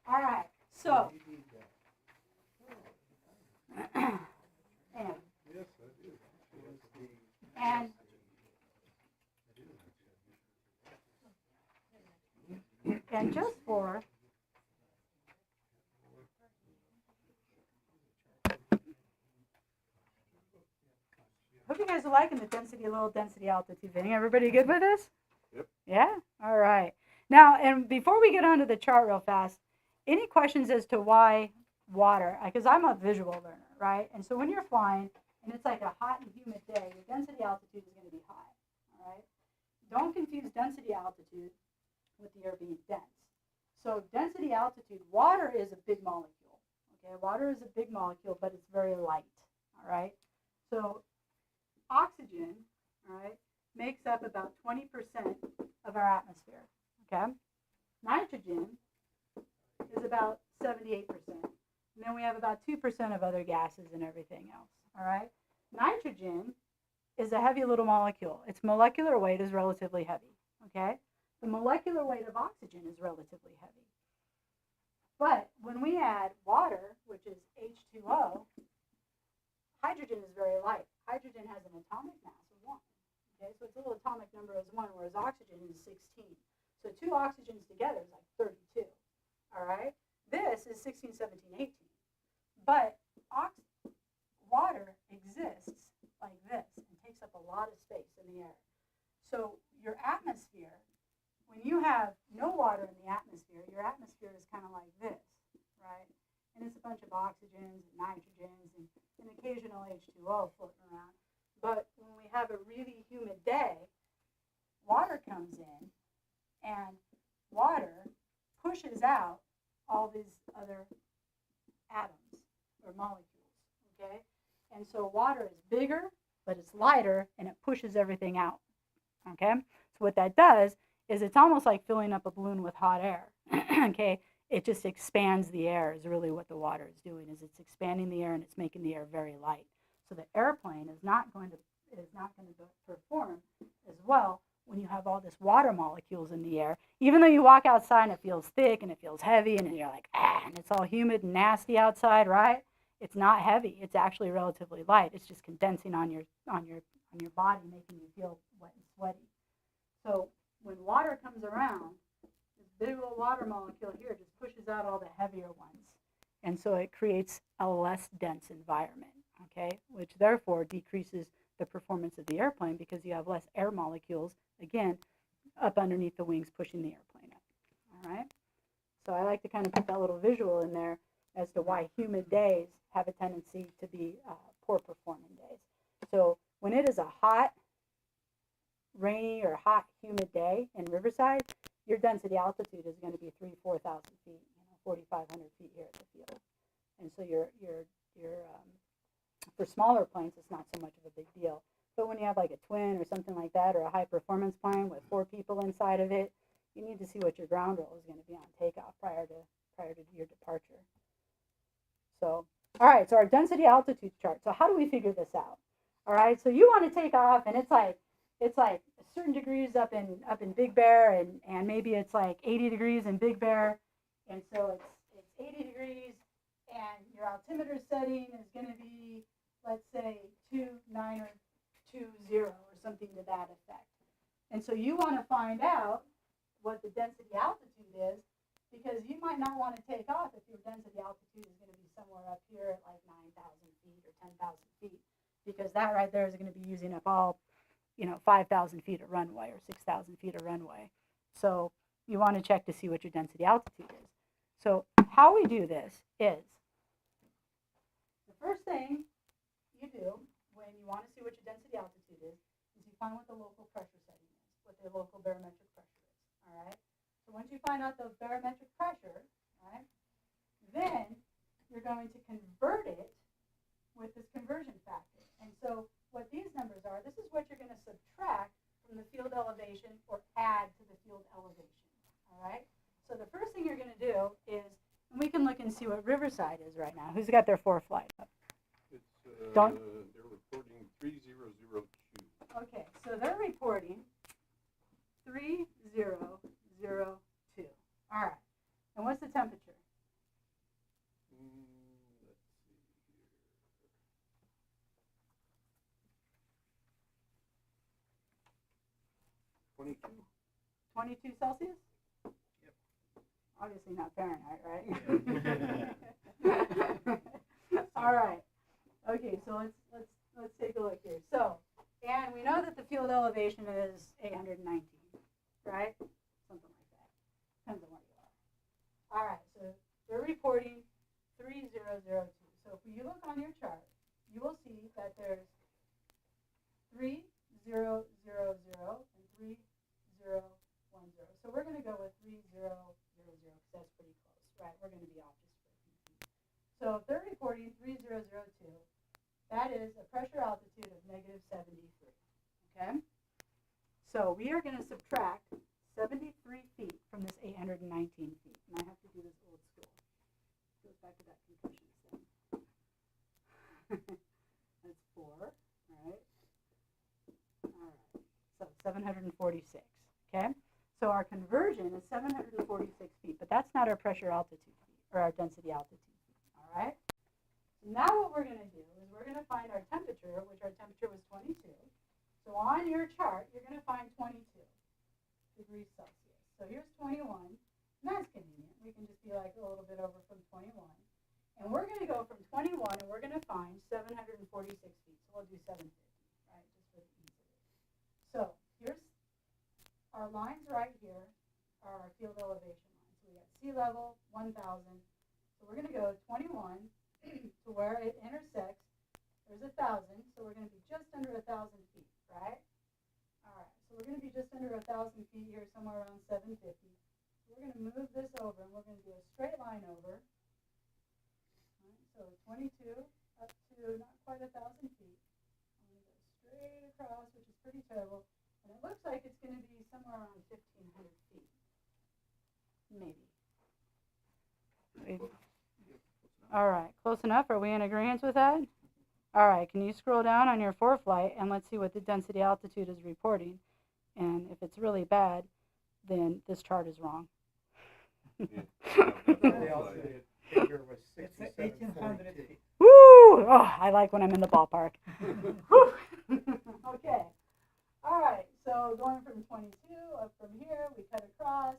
All right, so. And just for hope you guys are liking the low density altitude thing. Everybody good with this? Yep. Yeah? All right. Now, and before we get onto the chart real fast, any questions as to why water? Because I'm a visual learner, right? And so when you're flying and it's like a hot and humid day, your density altitude is going to be high, all right? Don't confuse density altitude with the air being dense. So density altitude, water is a big molecule, okay? Water is a big molecule, but it's very light, all right? So oxygen, all right, makes up about 20% of our atmosphere, okay? Nitrogen is about 78%. And then we have about 2% of other gases and everything else, all right? Nitrogen is a heavy little molecule. Its molecular weight is relatively heavy, okay? The molecular weight of oxygen is relatively heavy. But when we add water, which is H2O, hydrogen is very light. Hydrogen has an atomic mass of 1. Okay, so its little atomic number is 1, whereas oxygen is 16. So 2 oxygens together is like 32. All right? This is 16, 17, 18. But water exists like this and takes up a lot of space in the air. So your atmosphere, when you have no water in the atmosphere, your atmosphere is kind of like this, right? And it's a bunch of oxygens and nitrogens and an occasional H2O floating around. But when we have a really humid day, water comes in and water pushes out all these other atoms or molecules, okay? And so water is bigger, but it's lighter, and it pushes everything out, okay? So what that does is it's almost like filling up a balloon with hot air, okay? It just expands the air is really what the water is doing, is it's expanding the air and it's making the air very light. So the airplane is not going to perform as well when you have all this water molecules in the air. Even though you walk outside and it feels thick and it feels heavy and you're like, and it's all humid and nasty outside, right? It's not heavy. It's actually relatively light. It's just condensing on your body, making you feel wet and sweaty. So when water comes around, this big old water molecule here just pushes out all the heavier ones. And so it creates a less dense environment, okay, which therefore decreases the performance of the airplane because you have less air molecules, again, up underneath the wings pushing the airplane up, all right? So I like to kind of put that little visual in there as to why humid days have a tendency to be poor performing days. So when it is a hot, rainy, or hot, humid day in Riverside, your density altitude is going to be 3,000 to 4,000 feet, 4,500 feet here at the field. And so your for smaller planes, it's not so much of a big deal. But when you have like a twin or something like that, or a high performance plane with 4 people inside of it, you need to see what your ground roll is going to be on takeoff prior to your departure. So, all right, so our density altitude chart. So how do we figure this out? All right, so you want to take off, and it's like certain degrees up in Big Bear, and maybe it's like 80 degrees in Big Bear, and so it's 80 degrees, and your altimeter setting is going to be, let's say, 29 or 20 or something to that effect. And so you want to find out what the density altitude is, because you might not want to take off if your density altitude is going to be somewhere up here at like 9,000 feet or 10,000 feet, because that right there is going to be using up all 5,000 feet of runway or 6,000 feet of runway. So you want to check to see what your density altitude is. So how we do this is, the first thing you do when you want to see what your density altitude is you find what the local pressure setting is, what the local barometric pressure is, all right? So once you find out the barometric pressure, all right, then you're going to convert it with this conversion factor. And so what these numbers are, this is what you're going to subtract from the field elevation or add to the field elevation, all right? So the first thing you're going to do is, and we can look and see what Riverside is right now. Who's got their 4 flight up? It's, Don't. they're reporting 3002. Okay, so they're reporting 3002. All right. And what's the temperature? Let's see here. 22. 22 Celsius? Yep. Obviously not Fahrenheit, right? All right. Okay, so let's take a look here. So, and we know that the field elevation is 819, right? Something like that. Depends on where you are. All right, so we're reporting 3002. So if you look on your chart, you will see that there's 3000 and 3010. So we're going to go with 3000 because that's pretty close, right? We're going to be off just for a few feet. So if they're reporting 3002, that is a pressure altitude of negative 73, okay? So we are going to subtract 73 feet from this 819 feet. And I have to do this old school. It goes back to that concussion thing. That's 4, right? All right. So 746, okay? So our conversion is 746 feet, but that's not our pressure altitude feet, or our density altitude feet, all right? So now what we're going to do is we're going to find our temperature, which our temperature was 22. So on your chart, you're going to find 22 degrees Celsius. So here's 21, and that's convenient. We can just be like a little bit over from 21. And we're going to go from 21, and we're going to find 746 feet. So we'll do 750, right, just for the ease of it. So here's our lines right here are our field elevation lines. So we got sea level, 1,000. So we're going to go 21 to where it intersects. There's 1,000, so we're going to be just under 1,000 feet, right? All right, so we're going to be just under 1,000 feet here, somewhere around 750. So we're going to move this over, and we're going to do a straight line over. All right, so 22 up to not quite 1,000 feet. I'm going to go straight across, which is pretty terrible. And it looks like it's going to be somewhere around 1,500 feet. Maybe. All right, close enough. Are we in agreement with that? All right, can you scroll down on your ForeFlight and let's see what the density altitude is reporting. And if it's really bad, then this chart is wrong. The altitude figure was It's 1,800 6742. feet. Woo! Oh, I like when I'm in the ballpark. Okay. All right, so going from 22 up from here, we cut across,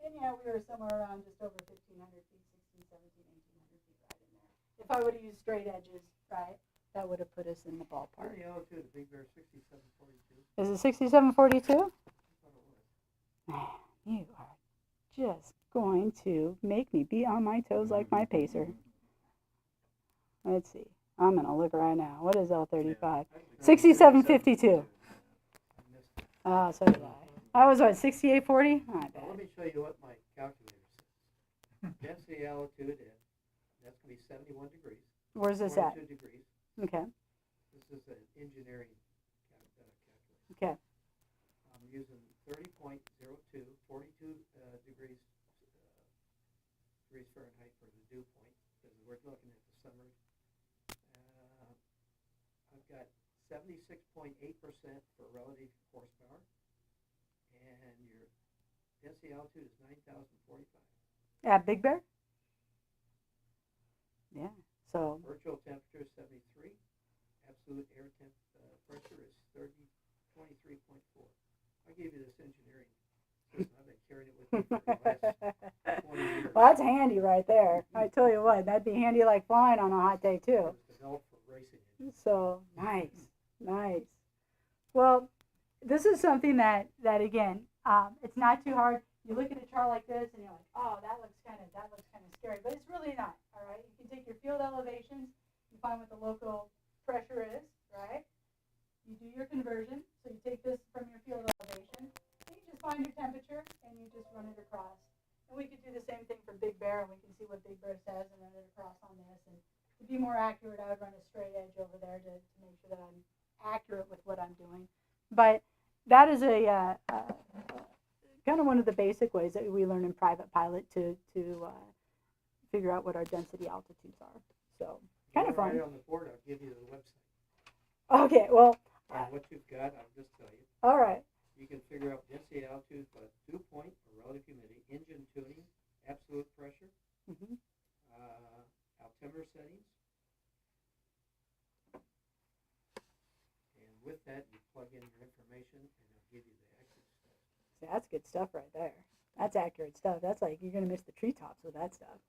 and yeah, we were somewhere around just over 1,500 feet, 16, 17, 1,800 feet right in there. If I would have used straight edges, right, that would have put us in the ballpark. The altitude of Big Bear 6742. Is it 6742? I thought it was. Man, you are just going to make me be on my toes like my pacer. Let's see. I'm going to look right now. What is L35? 6752. Oh, so did I. I was what, 6840? I bet. Now, let me show you what my calculator says. Density altitude, that's going to be 71 degrees. Where's this at? 22 degrees. Okay. This is an engineering calculator. Okay. I'm using 30.02, 42 degrees Fahrenheit for the dew point, because we're looking at the summer. I've got 76.8% for relative horsepower, and your density altitude is 9,045. At Big Bear? Yeah. So, Virtual temperature is 73. Absolute air pressure is 23.4. I gave you this engineering system. I've been carrying it with me for the last 20 years. well, that's handy right there. I tell you what, that'd be handy like flying on a hot day It too. was developed for racing engines. So, nice. Nice. Well, this is something that again, it's not too hard. You look at a chart like this and you're like, oh, that looks kind of scary, but it's really not. All right, you can take your field elevations, you find what the local pressure is, right? You do your conversion, so you take this from your field elevation, and you just find your temperature and you just run it across. And we could do the same thing for Big Bear, and we can see what Big Bear says and run it across on this. And to be more accurate, I would run a straight edge over there to make sure that I'm accurate with what I'm doing. But that is a kind of one of the basic ways that we learn in private pilot to figure out what our density altitudes are. So kind of fun. Right on the board, I'll give you the website. Okay, well. And what you've got, I'll just tell you. All right. You can figure out density altitude by dew point or relative humidity, engine tuning, absolute pressure, Mm-hmm. altimeter settings. And with that, you plug in your information, and it'll give you the accurate stuff. See, that's good stuff right there. That's accurate stuff. That's like you're gonna miss the treetops with that stuff.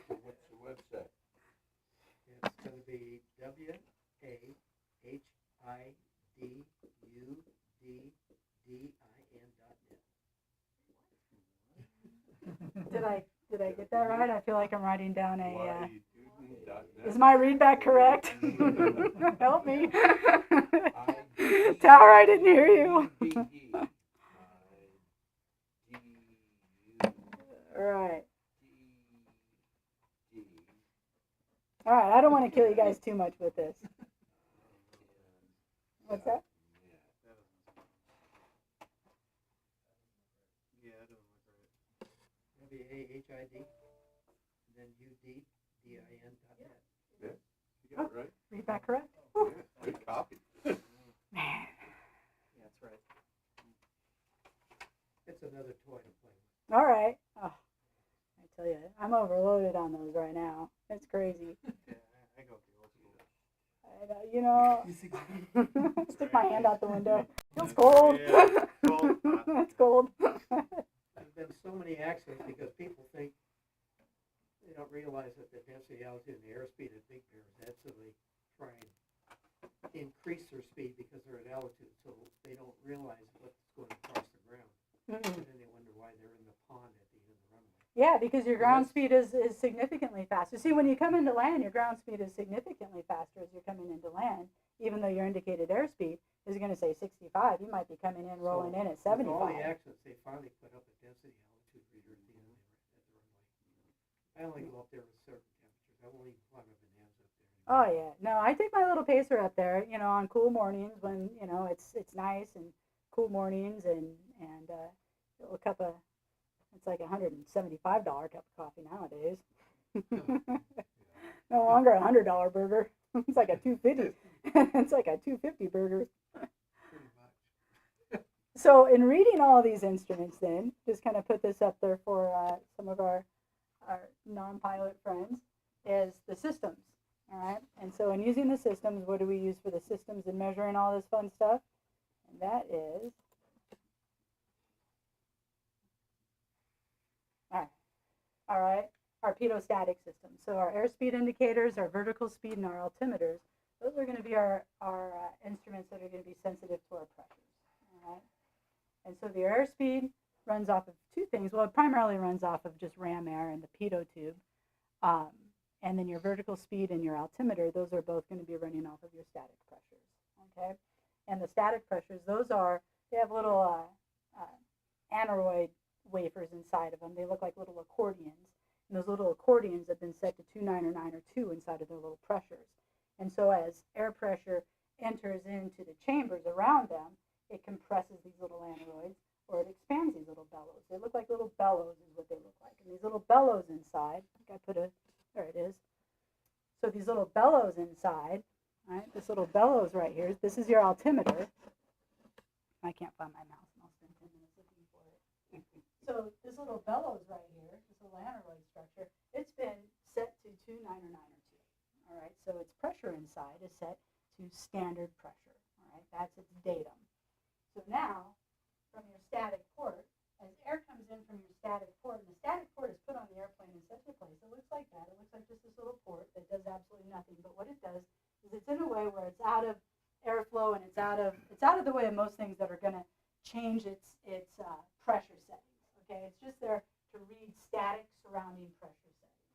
So what's the website? It's going to be WAHIDUDDIN.net. Did I get that right? I feel like I'm writing down a. Why Is my readback correct? Help me. Tower, I didn't hear you. Right. All right. I don't want to kill you guys too much with this. What's that? Yeah, that doesn't look right. WAHID, then UDDIN.net. Yeah, you got it right. Readback correct? Yeah, good copy. Man. Yeah, that's right. It's another toy to play with. All right. Oh, I tell you, I'm overloaded on those right now. It's crazy. Yeah, I go with the old school. You know, stick my hand out the window. Feels cold. Yeah, cold. It's cold. There's been so many accidents because people think they don't realize that the density, altitude, and the airspeed of big bears absolutely try and increase their speed because they're at altitude, so they don't realize what's going across the ground. And then they wonder why they're in the pond at the end of the runway. Yeah, because your ground speed is significantly faster. See, when you come into land, your ground speed is significantly faster as you're coming into land, even though your indicated airspeed is going to say 65. You might be coming in, rolling in at 75. With all the accidents, they finally put up a density altitude reader at the end at the runway. I only go up there with certain temperatures. I won't even climb a bonanza up there. Oh yeah, no, I take my little pacer up there, you know, on cool mornings when you know it's nice and cool mornings and a cup of, it's like $175 cup of coffee nowadays. No longer $100 burger. It's like a $250. It's like a $250 burger. Pretty much. So in reading all these instruments, then just kind of put this up there for some of our non-pilot friends, is the systems. All right, and so in using the systems, what do we use for the systems and measuring all this fun stuff? And that is, all right, our pedostatic system. So our airspeed indicators, our vertical speed, and our altimeters, those are going to be our instruments that are going to be sensitive to our pressures. All right, and so the airspeed runs off of two things. Well, it primarily runs off of just ram air and the pitot tube. And then your vertical speed and your altimeter, those are both going to be running off of your static pressures, okay? And the static pressures, they have little aneroid wafers inside of them. They look like little accordions. And those little accordions have been set to 2.9 or 9 or 2 inside of their little pressures. And so as air pressure enters into the chambers around them, it compresses these little aneroids, or it expands these little bellows. They look like little bellows is what they look like. And these little bellows inside, there it is. So these little bellows inside, right? This little bellows right here, this is your altimeter. I can't find my mouse, and I'll spend 10 minutes looking for it. So this little bellows right here, this little aneroid structure, it's been set to 2.9 or 9 or 2. All right, so its pressure inside is set to standard pressure. All right, that's its datum. So now, from your static port, as air comes in from your static port, and the static port is put on the airplane in such a place, it looks like that. It looks like just this little port that does absolutely nothing. But what it does is it's in a way where it's out of airflow and it's out of the way of most things that are going to change its pressure settings. Okay, it's just there to read static surrounding pressure settings.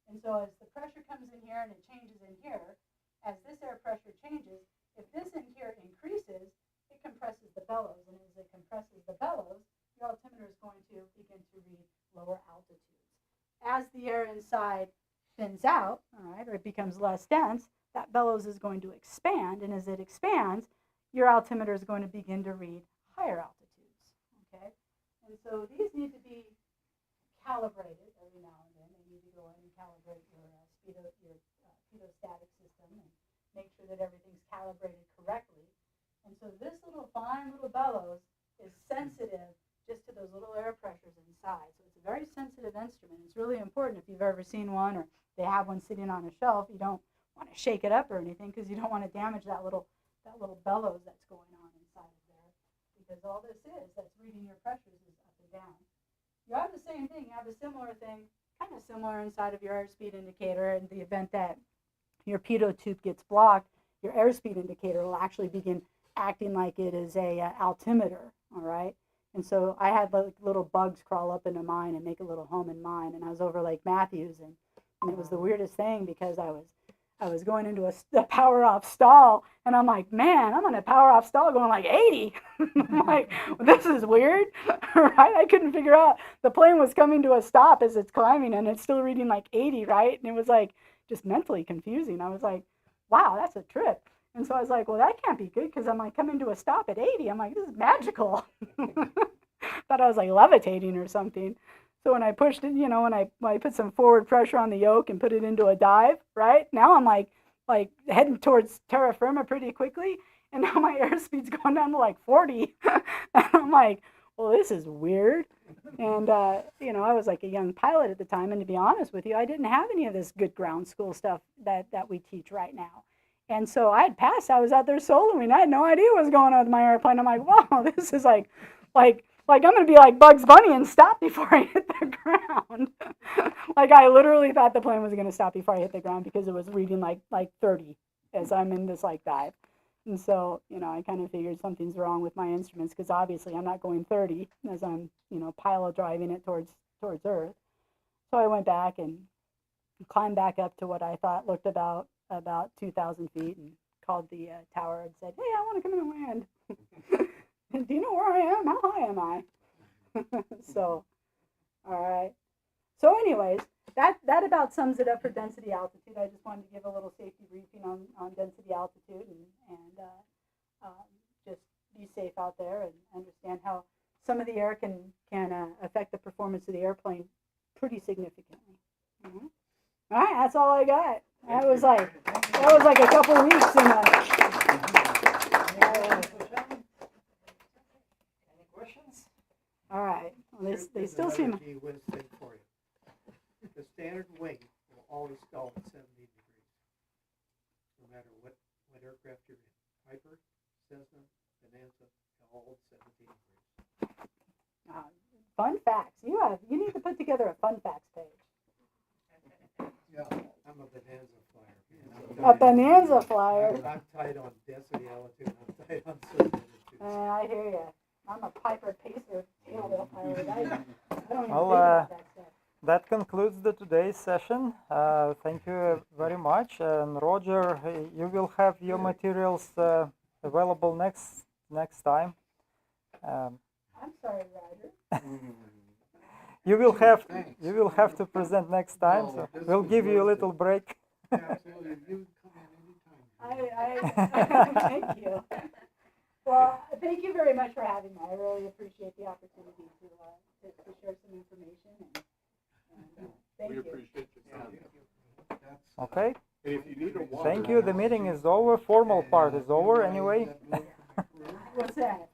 And so as the pressure comes in here and it changes in here, as this air pressure changes, if this in here increases, it compresses the bellows, and as it compresses the bellows, your altimeter is going to begin to read lower altitudes. As the air inside thins out, all right, or it becomes less dense, that bellows is going to expand, and as it expands, your altimeter is going to begin to read higher altitudes. Okay, and so these need to be calibrated every now and then. They need to go in and calibrate your pedostatic system and make sure that everything's calibrated correctly. And so this little fine little bellows is sensitive just to those little air pressures inside. So it's a very sensitive instrument. It's really important if you've ever seen one or they have one sitting on a shelf. You don't want to shake it up or anything because you don't want to damage that little bellows that's going on inside of there, because all this is that's reading your pressures is up and down. You have the same thing. You have a similar thing, kind of similar inside of your airspeed indicator. In the event that your pitot tube gets blocked, your airspeed indicator will actually begin acting like it is a altimeter, all right? And so I had like little bugs crawl up into mine and make a little home in mine. And I was over Lake Matthews, and it was the weirdest thing because I was going into a power off stall, and I'm like, man, I'm on a power off stall going like 80. I'm like, this is weird, right? I couldn't figure out. The plane was coming to a stop as it's climbing, and it's still reading like 80, right? And it was like just mentally confusing. I was like, wow, that's a trip. And so I was like, well, that can't be good because I'm like coming to a stop at 80. I'm like, this is magical. Thought I was like levitating or something. So when I pushed it, when I put some forward pressure on the yoke and put it into a dive, right? Now I'm like heading towards terra firma pretty quickly. And now my airspeed's going down to like 40. And I'm like, well, this is weird. And, I was like a young pilot at the time. And to be honest with you, I didn't have any of this good ground school stuff that we teach right now. And so I had passed. I was out there soloing. I had no idea what was going on with my airplane. I'm like, wow, this is like I'm going to be like Bugs Bunny and stop before I hit the ground. Like I literally thought the plane was going to stop before I hit the ground because it was reading like 30 as I'm in this like dive. And so, I kind of figured something's wrong with my instruments because obviously I'm not going 30 as I'm, pilot driving it towards Earth. So I went back and climbed back up to what I thought looked about 2,000 feet and called the tower and said, hey, I want to come in and land. Do you know where I am? How high am I? So, all right. So anyways, that about sums it up for density altitude. I just wanted to give a little safety briefing on density altitude and just be safe out there and understand how some of the air can affect the performance of the airplane pretty significantly. Mm-hmm. All right, that's all I got. That was like a couple of weeks in Any questions? all right. Well, they still seem. Whiz thing for you. The standard wing will always stall at 70 degrees, no matter what aircraft you're in. Piper, Cessna, Bonanza, all hold 17 degrees. Fun facts. You need to put together a fun facts page. Yeah, I'm a Bonanza flyer. A Bonanza flyer. I'm tight on density altitude. I'm tight on certain altitudes. I hear you. I'm a Piper Pacer tailwheel pilot. I don't even think Well, about that stuff. that concludes today's session. Thank you very much. And Roger, you will have your materials available next time. I'm sorry, Roger. You will have to present next time. So we'll give you a little break. Absolutely. You can come in I anytime. thank you. Well, thank you very much for having me. I really appreciate the opportunity to share some information. And thank We you. appreciate your time. Okay. And if you need a water. Thank you. The meeting is over. Formal part is over anyway. What's that?